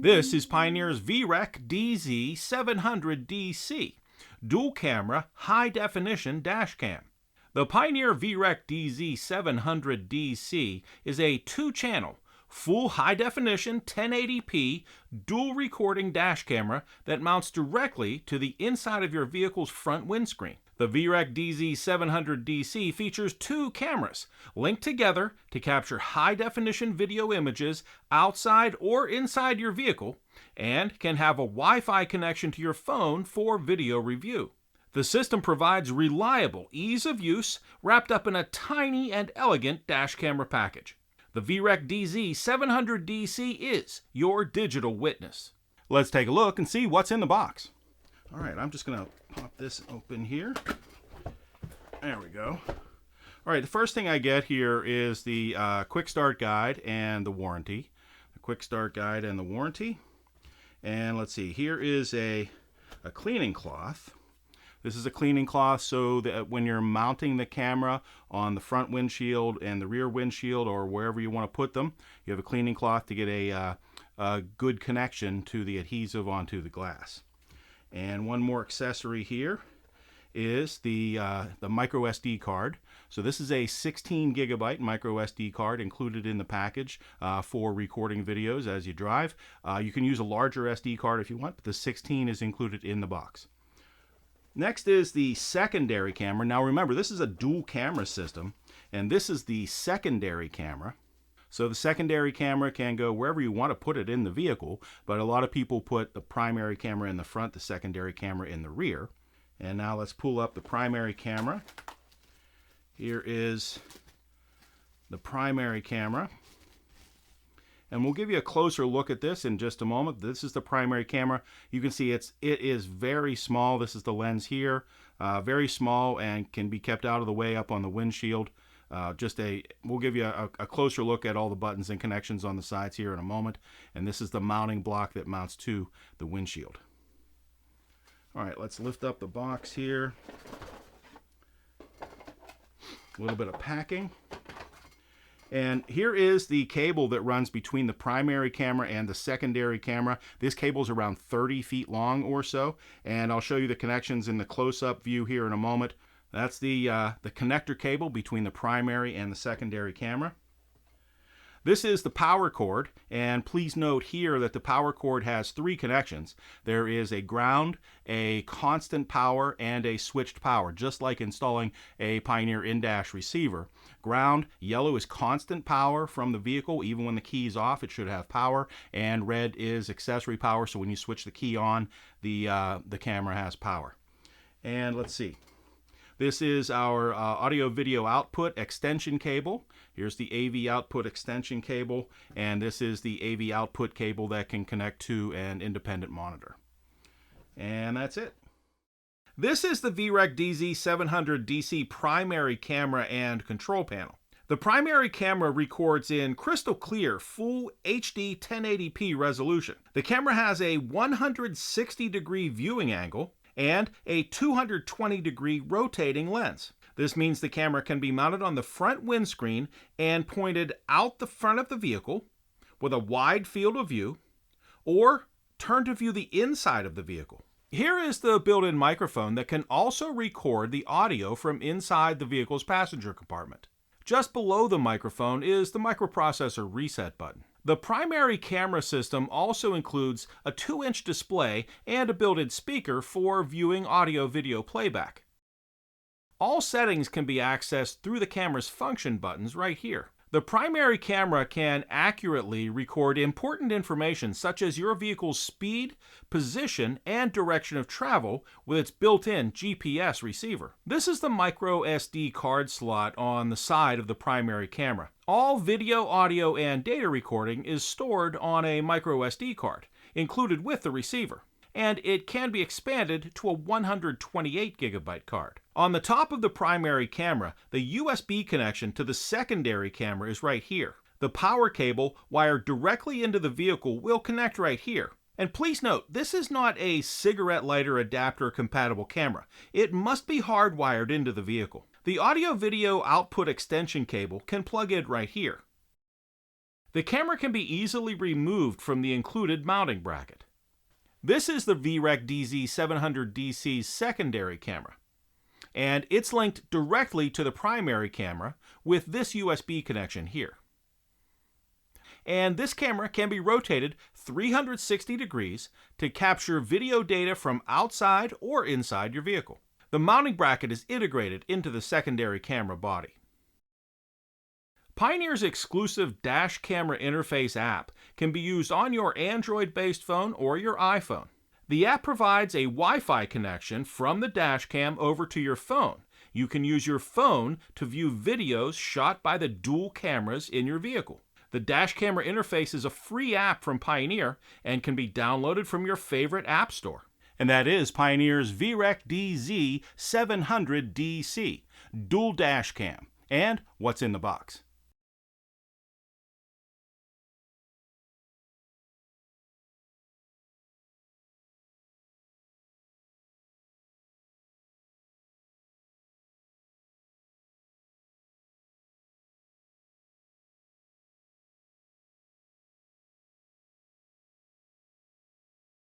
This is Pioneer's VREC-DZ700DC, dual camera, high definition dash cam. The Pioneer VREC-DZ700DC is a 2-channel, full high definition 1080p dual recording dash camera that mounts directly to the inside of your vehicle's front windscreen. The VREC-DZ700DC features 2 cameras linked together to capture high-definition video images outside or inside your vehicle, and can have a Wi-Fi connection to your phone for video review. The system provides reliable ease of use wrapped up in a tiny and elegant dash camera package. The VREC-DZ700DC is your digital witness. Let's take a look and see what's in the box. All right, I'm just going to pop this open here. There we go. All right, the first thing I get here is the quick start guide and the warranty. The quick start guide and the warranty. And let's see, here is a cleaning cloth. This is a cleaning cloth so that when you're mounting the camera on the front windshield and the rear windshield or wherever you want to put them, you have a cleaning cloth to get a good connection to the adhesive onto the glass. And one more accessory here is the micro SD card. So this is a 16 gigabyte micro SD card included in the package for recording videos as you drive. You can use a larger SD card if you want, but the 16 is included in the box. Next is the secondary camera. Now remember, this is a dual camera system, and this is the secondary camera. So the secondary camera can go wherever you want to put it in the vehicle, but a lot of people put the primary camera in the front, the secondary camera in the rear. And now let's pull up the primary camera. Here is the primary camera. And we'll give you a closer look at this in just a moment. This is the primary camera. You can see it is very small. This is the lens here. Very small and can be kept out of the way up on the windshield. We'll give you a closer look at all the buttons and connections on the sides here in a moment. And this is the mounting block that mounts to the windshield. All right, let's lift up the box here. A little bit of packing. And here is the cable that runs between the primary camera and the secondary camera. This cable is around 30 feet long or so. And I'll show you the connections in the close-up view here in a moment. That's the connector cable between the primary and the secondary camera. This is the power cord, and please note here that the power cord has 3 connections. There is a ground, a constant power, and a switched power, just like installing a Pioneer in-dash receiver. Ground, yellow is constant power from the vehicle. Even when the key is off, it should have power, and red is accessory power, so when you switch the key on, the camera has power. And let's see. This is our audio-video output extension cable. Here's the AV output extension cable, and this is the AV output cable that can connect to an independent monitor. And that's it. This is the VREC-DZ700DC primary camera and control panel. The primary camera records in crystal clear, full HD 1080p resolution. The camera has a 160-degree viewing angle and a 220-degree rotating lens. This means the camera can be mounted on the front windscreen and pointed out the front of the vehicle with a wide field of view, or turned to view the inside of the vehicle. Here is the built-in microphone that can also record the audio from inside the vehicle's passenger compartment. Just below the microphone is the microprocessor reset button. The primary camera system also includes a 2-inch display and a built-in speaker for viewing audio-video playback. All settings can be accessed through the camera's function buttons right here. The primary camera can accurately record important information such as your vehicle's speed, position, and direction of travel with its built-in GPS receiver. This is the micro SD card slot on the side of the primary camera. All video, audio, and data recording is stored on a micro SD card, included with the receiver, and it can be expanded to a 128 gigabyte card. On the top of the primary camera, the USB connection to the secondary camera is right here. The power cable wired directly into the vehicle will connect right here. And please note, this is not a cigarette lighter adapter compatible camera. It must be hardwired into the vehicle. The audio-video output extension cable can plug in right here. The camera can be easily removed from the included mounting bracket. This is the VREC-DZ700DC's secondary camera, and it's linked directly to the primary camera with this USB connection here. And this camera can be rotated 360 degrees to capture video data from outside or inside your vehicle. The mounting bracket is integrated into the secondary camera body. Pioneer's exclusive dash camera interface app can be used on your Android-based phone or your iPhone. The app provides a Wi-Fi connection from the dash cam over to your phone. You can use your phone to view videos shot by the dual cameras in your vehicle. The dash camera interface is a free app from Pioneer and can be downloaded from your favorite app store. And that is Pioneer's VREC-DZ700DC, dual dash cam. And what's in the box?